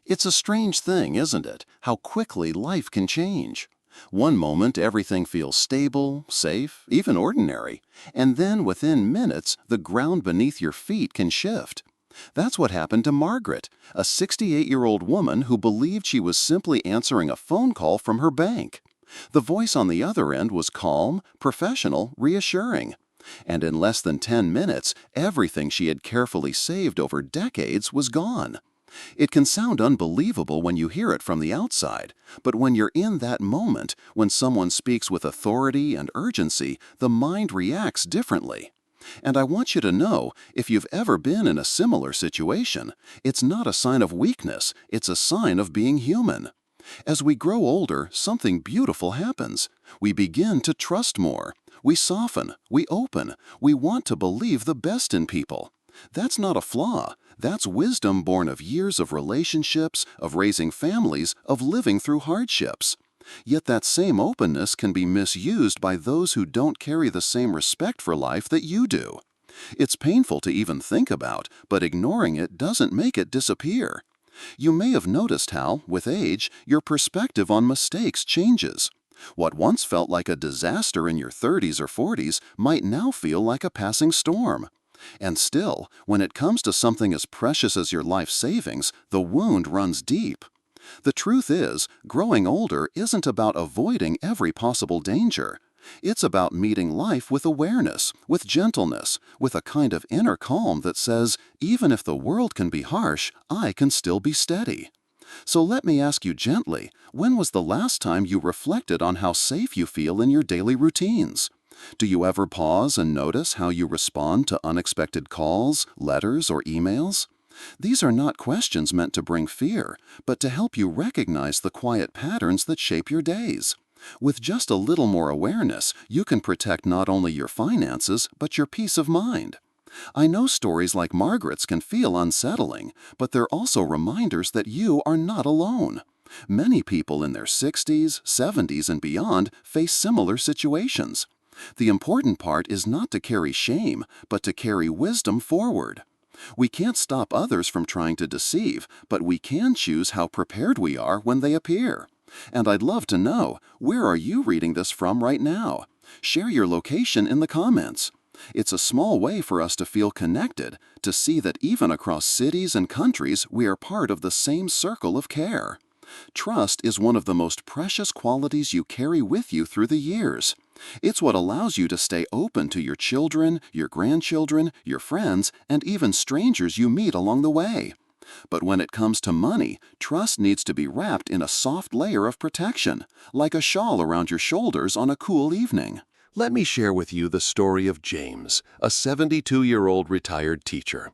It's a strange thing, isn't it? How quickly life can change. One moment everything feels stable, safe, even ordinary, and then within minutes the ground beneath your feet can shift. That's what happened to Margaret, a 68-year-old woman who believed she was simply answering a phone call from her bank. The voice on the other end was calm, professional, reassuring. And in less than 10 minutes, everything she had carefully saved over decades was gone. It can sound unbelievable when you hear it from the outside, but when you're in that moment, when someone speaks with authority and urgency, the mind reacts differently. And I want you to know, if you've ever been in a similar situation, it's not a sign of weakness, it's a sign of being human. As we grow older, something beautiful happens. We begin to trust more. We soften, we open, we want to believe the best in people. That's not a flaw. That's wisdom born of years of relationships, of raising families, of living through hardships. Yet that same openness can be misused by those who don't carry the same respect for life that you do. It's painful to even think about, but ignoring it doesn't make it disappear. You may have noticed how, with age, your perspective on mistakes changes. What once felt like a disaster in your 30s or 40s might now feel like a passing storm. And still, when it comes to something as precious as your life savings, the wound runs deep. The truth is, growing older isn't about avoiding every possible danger. It's about meeting life with awareness, with gentleness, with a kind of inner calm that says, even if the world can be harsh, I can still be steady. So let me ask you gently, when was the last time you reflected on how safe you feel in your daily routines? Do you ever pause and notice how you respond to unexpected calls, letters, or emails? These are not questions meant to bring fear, but to help you recognize the quiet patterns that shape your days. With just a little more awareness, you can protect not only your finances, but your peace of mind. I know stories like Margaret's can feel unsettling, but they're also reminders that you are not alone. Many people in their 60s, 70s, and beyond face similar situations. The important part is not to carry shame, but to carry wisdom forward. We can't stop others from trying to deceive, but we can choose how prepared we are when they appear. And I'd love to know, where are you reading this from right now? Share your location in the comments. It's a small way for us to feel connected, to see that even across cities and countries we are part of the same circle of care. Trust is one of the most precious qualities you carry with you through the years. It's what allows you to stay open to your children, your grandchildren, your friends, and even strangers you meet along the way. But when it comes to money, trust needs to be wrapped in a soft layer of protection, like a shawl around your shoulders on a cool evening. Let me share with you the story of James, a 72-year-old retired teacher.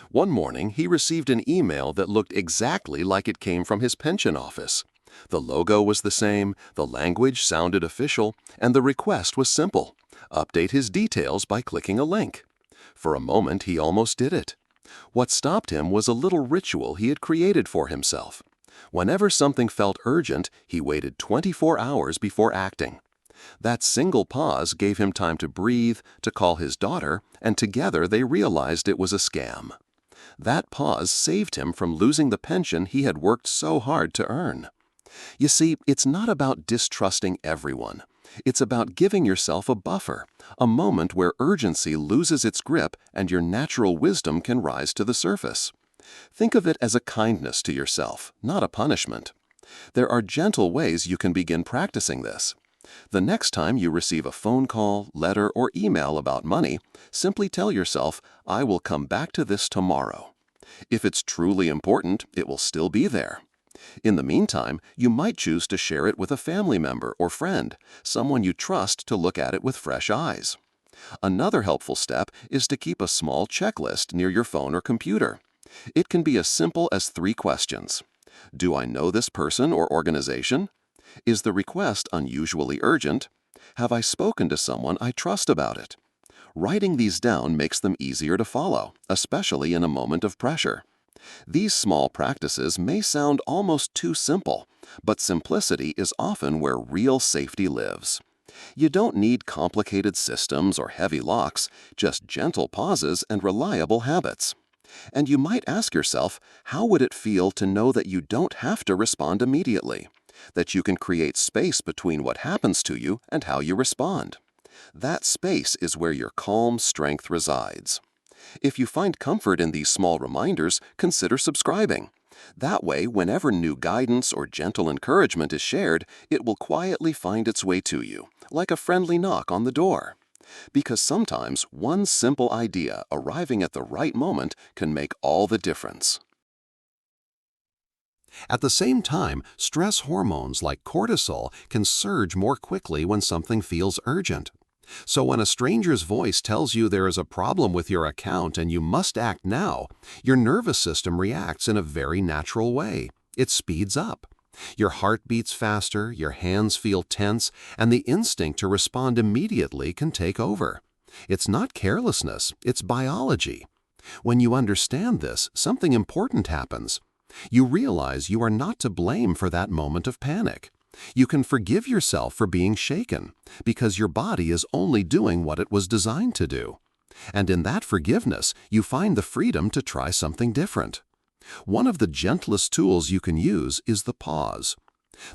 One morning, he received an email that looked exactly like it came from his pension office. The logo was the same, the language sounded official, and the request was simple: update his details by clicking a link. For a moment, he almost did it. What stopped him was a little ritual he had created for himself. Whenever something felt urgent, he waited 24 hours before acting. That single pause gave him time to breathe, to call his daughter, and together they realized it was a scam. That pause saved him from losing the pension he had worked so hard to earn. You see, it's not about distrusting everyone. It's about giving yourself a buffer, a moment where urgency loses its grip and your natural wisdom can rise to the surface. Think of it as a kindness to yourself, not a punishment. There are gentle ways you can begin practicing this. The next time you receive a phone call, letter, or email about money, simply tell yourself, I will come back to this tomorrow. If it's truly important, it will still be there. In the meantime, you might choose to share it with a family member or friend, someone you trust to look at it with fresh eyes. Another helpful step is to keep a small checklist near your phone or computer. It can be as simple as 3 questions. Do I know this person or organization? Is the request unusually urgent? Have I spoken to someone I trust about it? Writing these down makes them easier to follow, especially in a moment of pressure. These small practices may sound almost too simple, but simplicity is often where real safety lives. You don't need complicated systems or heavy locks, just gentle pauses and reliable habits. And you might ask yourself, how would it feel to know that you don't have to respond immediately? That you can create space between what happens to you and how you respond? That space is where your calm strength resides. If you find comfort in these small reminders, consider subscribing. That way, whenever new guidance or gentle encouragement is shared, it will quietly find its way to you, like a friendly knock on the door. Because sometimes one simple idea arriving at the right moment can make all the difference. At the same time, stress hormones like cortisol can surge more quickly when something feels urgent. So when a stranger's voice tells you there is a problem with your account and you must act now, your nervous system reacts in a very natural way. It speeds up. Your heart beats faster, your hands feel tense, and the instinct to respond immediately can take over. It's not carelessness, it's biology. When you understand this, something important happens. You realize you are not to blame for that moment of panic. You can forgive yourself for being shaken, because your body is only doing what it was designed to do. And in that forgiveness, you find the freedom to try something different. One of the gentlest tools you can use is the pause.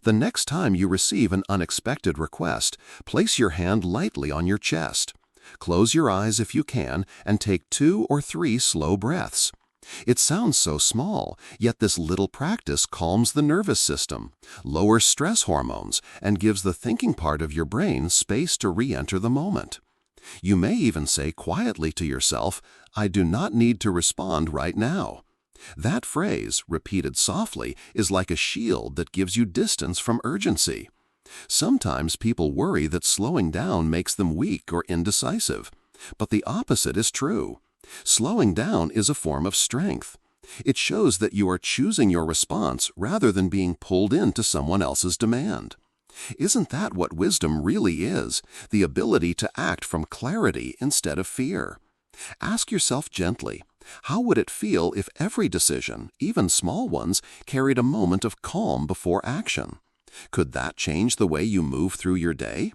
The next time you receive an unexpected request, place your hand lightly on your chest. Close your eyes if you can and take 2 or 3 slow breaths. It sounds so small, yet this little practice calms the nervous system, lowers stress hormones, and gives the thinking part of your brain space to re-enter the moment. You may even say quietly to yourself, "I do not need to respond right now." That phrase, repeated softly, is like a shield that gives you distance from urgency. Sometimes people worry that slowing down makes them weak or indecisive, but the opposite is true. Slowing down is a form of strength. It shows that you are choosing your response rather than being pulled into someone else's demand. Isn't that what wisdom really is? The ability to act from clarity instead of fear. Ask yourself gently, how would it feel if every decision, even small ones, carried a moment of calm before action? Could that change the way you move through your day?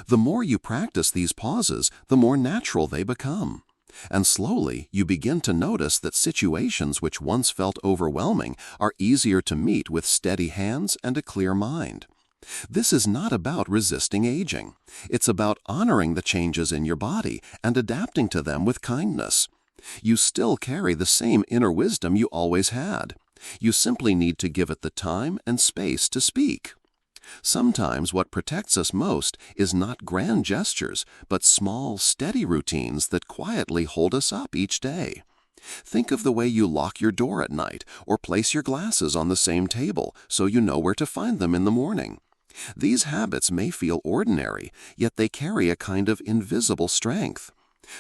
The more you practice these pauses, the more natural they become. And slowly, you begin to notice that situations which once felt overwhelming are easier to meet with steady hands and a clear mind. This is not about resisting aging. It's about honoring the changes in your body and adapting to them with kindness. You still carry the same inner wisdom you always had. You simply need to give it the time and space to speak. Sometimes what protects us most is not grand gestures, but small, steady routines that quietly hold us up each day. Think of the way you lock your door at night or place your glasses on the same table so you know where to find them in the morning. These habits may feel ordinary, yet they carry a kind of invisible strength.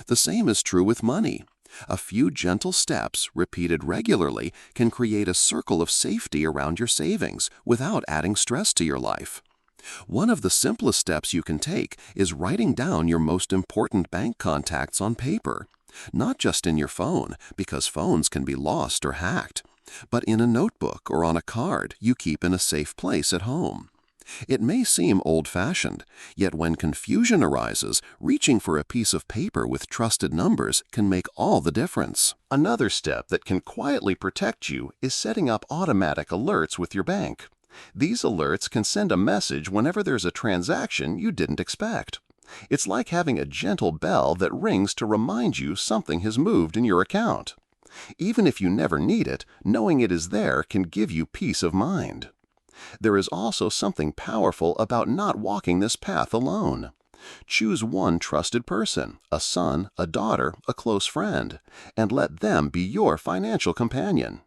The same is true with money. A few gentle steps, repeated regularly, can create a circle of safety around your savings without adding stress to your life. One of the simplest steps you can take is writing down your most important bank contacts on paper. Not just in your phone, because phones can be lost or hacked, but in a notebook or on a card you keep in a safe place at home. It may seem old-fashioned, yet when confusion arises, reaching for a piece of paper with trusted numbers can make all the difference. Another step that can quietly protect you is setting up automatic alerts with your bank. These alerts can send a message whenever there's a transaction you didn't expect. It's like having a gentle bell that rings to remind you something has moved in your account. Even if you never need it, knowing it is there can give you peace of mind. There is also something powerful about not walking this path alone. Choose one trusted person, a son, a daughter, a close friend, and let them be your financial companion.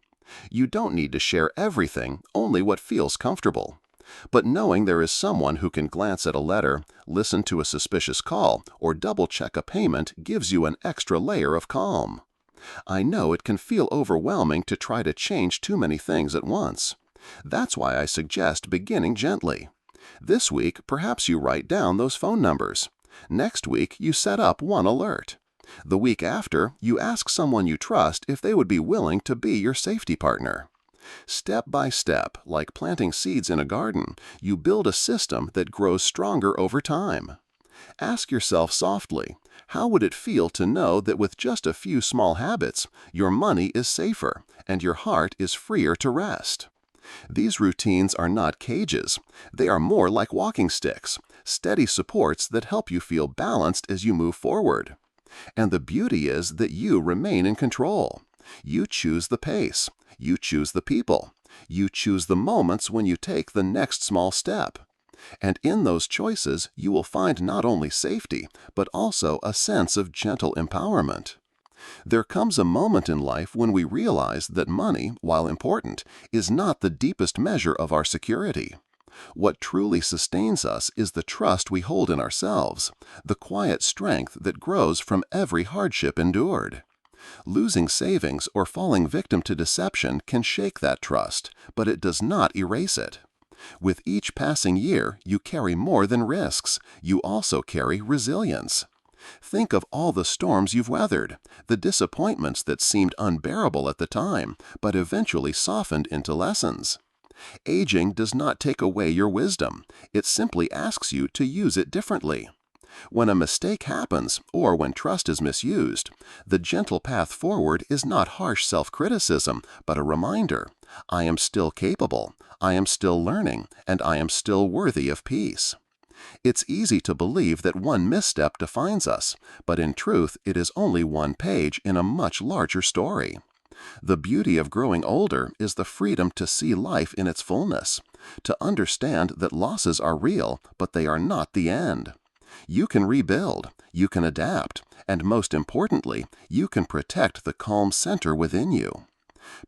You don't need to share everything, only what feels comfortable. But knowing there is someone who can glance at a letter, listen to a suspicious call, or double-check a payment gives you an extra layer of calm. I know it can feel overwhelming to try to change too many things at once. That's why I suggest beginning gently. This week, perhaps you write down those phone numbers. Next week, you set up one alert. The week after, you ask someone you trust if they would be willing to be your safety partner. Step by step, like planting seeds in a garden, you build a system that grows stronger over time. Ask yourself softly, how would it feel to know that with just a few small habits, your money is safer and your heart is freer to rest? These routines are not cages. They are more like walking sticks, steady supports that help you feel balanced as you move forward. And the beauty is that you remain in control. You choose the pace. You choose the people. You choose the moments when you take the next small step. And in those choices, you will find not only safety, but also a sense of gentle empowerment. There comes a moment in life when we realize that money, while important, is not the deepest measure of our security. What truly sustains us is the trust we hold in ourselves, the quiet strength that grows from every hardship endured. Losing savings or falling victim to deception can shake that trust, but it does not erase it. With each passing year, you carry more than risks. You also carry resilience. Think of all the storms you've weathered, the disappointments that seemed unbearable at the time, but eventually softened into lessons. Aging does not take away your wisdom. It simply asks you to use it differently. When a mistake happens, or when trust is misused, the gentle path forward is not harsh self-criticism, but a reminder: I am still capable, I am still learning, and I am still worthy of peace. It's easy to believe that one misstep defines us, but in truth it is only one page in a much larger story. The beauty of growing older is the freedom to see life in its fullness, to understand that losses are real, but they are not the end. You can rebuild, you can adapt, and most importantly, you can protect the calm center within you.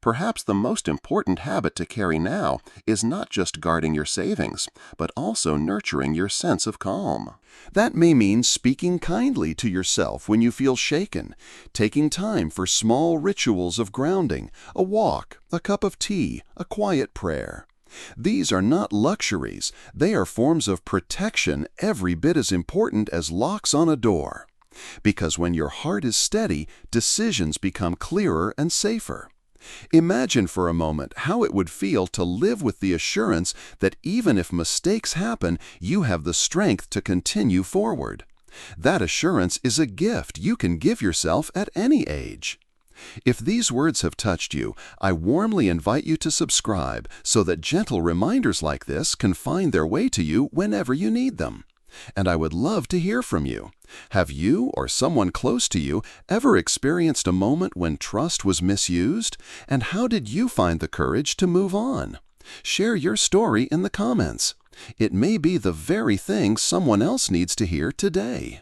Perhaps the most important habit to carry now is not just guarding your savings, but also nurturing your sense of calm. That may mean speaking kindly to yourself when you feel shaken, taking time for small rituals of grounding, a walk, a cup of tea, a quiet prayer. These are not luxuries, they are forms of protection every bit as important as locks on a door. Because when your heart is steady, decisions become clearer and safer. Imagine for a moment how it would feel to live with the assurance that even if mistakes happen, you have the strength to continue forward. That assurance is a gift you can give yourself at any age. If these words have touched you, I warmly invite you to subscribe so that gentle reminders like this can find their way to you whenever you need them. And I would love to hear from you. Have you or someone close to you ever experienced a moment when trust was misused? And how did you find the courage to move on? Share your story in the comments. It may be the very thing someone else needs to hear today.